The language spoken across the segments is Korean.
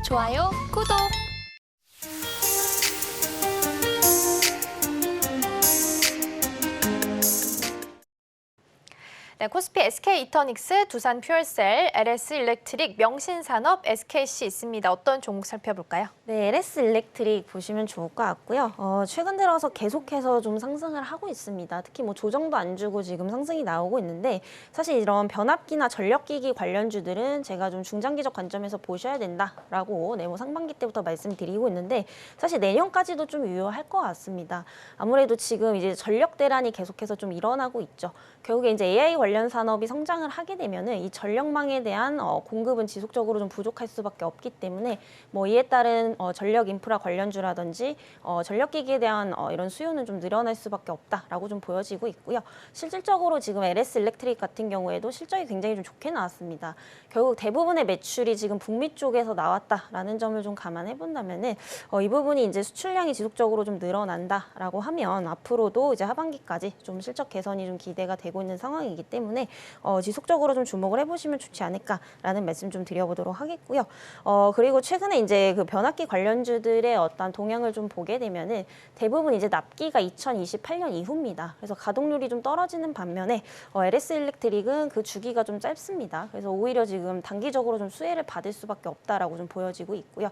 좋아요, 구독! 네, 코스피 SK이터닉스, 두산 퓨얼셀, LS 일렉트릭, 명신산업, SKC 있습니다. 어떤 종목 살펴볼까요? 네, LS 일렉트릭 보시면 좋을 것 같고요. 최근 들어서 계속해서 좀 상승을 하고 있습니다. 특히 뭐 조정도 안 주고 지금 상승이 나오고 있는데 사실 이런 변압기나 전력기기 관련주들은 제가 좀 중장기적 관점에서 보셔야 된다라고 뭐 상반기 때부터 말씀드리고 있는데 사실 내년까지도 좀 유효할 것 같습니다. 아무래도 지금 이제 전력 대란이 계속해서 좀 일어나고 있죠. 결국에 이제 AI 관련 산업이 성장을 하게 되면은 이 전력망에 대한 공급은 지속적으로 좀 부족할 수밖에 없기 때문에 뭐 이에 따른 전력 인프라 관련주라든지 전력기기에 대한 이런 수요는 좀 늘어날 수밖에 없다라고 좀 보여지고 있고요. 실질적으로 지금 LS 일렉트릭 같은 경우에도 실적이 굉장히 좀 좋게 나왔습니다. 결국 대부분의 매출이 지금 북미 쪽에서 나왔다라는 점을 좀 감안해 본다면은 이 부분이 이제 수출량이 지속적으로 좀 늘어난다라고 하면 앞으로도 이제 하반기까지 좀 실적 개선이 좀 기대가 되고 있는 상황이기 때문에 지속적으로 좀 주목을 해보시면 좋지 않을까라는 말씀 좀 드려보도록 하겠고요. 그리고 최근에 이제 그 변압기 관련주들의 어떤 동향을 좀 보게 되면은 대부분 이제 납기가 2028년 이후입니다. 그래서 가동률이 좀 떨어지는 반면에 LS 일렉트릭은 그 주기가 좀 짧습니다. 그래서 오히려 지금 단기적으로 좀 수혜를 받을 수밖에 없다라고 좀 보여지고 있고요.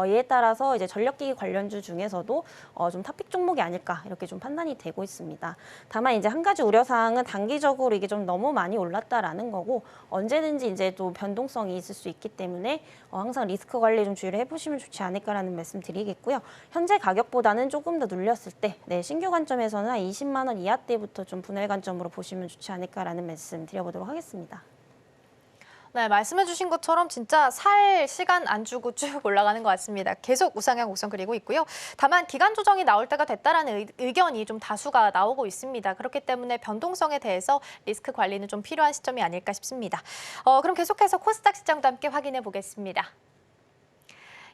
이에 따라서 이제 전력기기 관련주 중에서도 좀 탑픽 종목이 아닐까 이렇게 좀 판단이 되고 있습니다. 다만 이제 한 가지 우려사항은 단기적으로 이게 좀 너무 많이 올랐다라는 거고 언제든지 이제 또 변동성이 있을 수 있기 때문에 항상 리스크 관리 좀 주의를 해보시면 좋지 않을까라는 말씀 드리겠고요. 현재 가격보다는 조금 더 눌렸을 때 신규 관점에서는 한 20만 원 이하대부터 좀 분할 관점으로 보시면 좋지 않을까라는 말씀 드려보도록 하겠습니다. 네, 말씀해주신 것처럼 진짜 살 시간 안 주고 쭉 올라가는 것 같습니다. 계속 우상향 곡선 그리고 있고요. 다만 기간 조정이 나올 때가 됐다라는 의견이 좀 다수가 나오고 있습니다. 그렇기 때문에 변동성에 대해서 리스크 관리는 좀 필요한 시점이 아닐까 싶습니다. 그럼 계속해서 코스닥 시장도 함께 확인해 보겠습니다.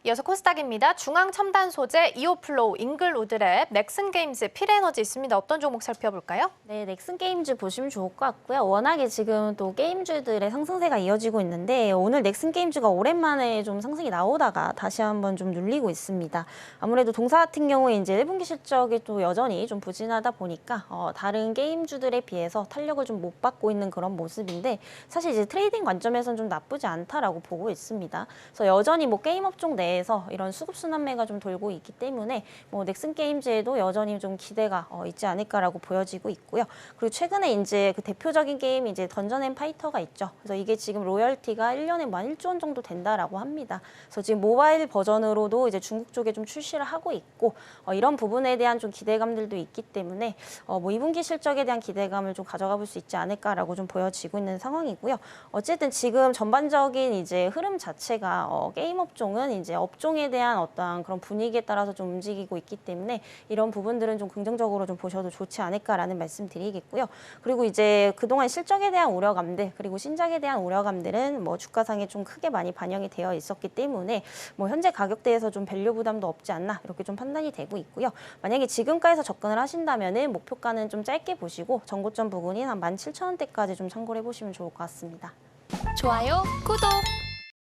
이어서 코스닥입니다. 중앙첨단 소재, 이오플로우, 잉글우드랩, 넥슨게임즈, 필에너지 있습니다. 어떤 종목 살펴볼까요? 네, 넥슨게임즈 보시면 좋을 것 같고요. 워낙에 지금 또 게임주들의 상승세가 이어지고 있는데 오늘 넥슨게임즈가 오랜만에 좀 상승이 나오다가 다시 한번 좀 눌리고 있습니다. 아무래도 동사 같은 경우에 이제 1분기 실적이 또 여전히 좀 부진하다 보니까 다른 게임주들에 비해서 탄력을 좀 못 받고 있는 그런 모습인데 사실 이제 트레이딩 관점에서는 좀 나쁘지 않다라고 보고 있습니다. 그래서 여전히 뭐 게임 업종 내에서 이런 수급 순환매가 좀 돌고 있기 때문에 뭐 넥슨게임즈에도 여전히 좀 기대가 있지 않을까라고 보여지고 있고요. 그리고 최근에 이제 그 대표적인 게임이 이제 던전 앤 파이터가 있죠. 그래서 이게 지금 로열티가 1년에 뭐 1조 원 정도 된다라고 합니다. 그래서 지금 모바일 버전으로도 이제 중국 쪽에 좀 출시를 하고 있고 이런 부분에 대한 좀 기대감들도 있기 때문에 뭐 2분기 실적에 대한 기대감을 좀 가져가 볼 수 있지 않을까라고 좀 보여지고 있는 상황이고요. 어쨌든 지금 전반적인 이제 흐름 자체가 게임 업종은 이제 업종에 대한 어떠한 그런 분위기에 따라서 좀 움직이고 있기 때문에 이런 부분들은 좀 긍정적으로 좀 보셔도 좋지 않을까라는 말씀 드리겠고요. 그리고 이제 그동안 실적에 대한 우려감들 그리고 신작에 대한 우려감들은 뭐 주가상에 좀 크게 많이 반영이 되어 있었기 때문에 뭐 현재 가격대에서 좀 밸류 부담도 없지 않나 이렇게 좀 판단이 되고 있고요. 만약에 지금가에서 접근을 하신다면은 목표가는 좀 짧게 보시고 전고점 부근인 한 17,000원대까지 좀 참고를 해보시면 좋을 것 같습니다. 좋아요, 구독!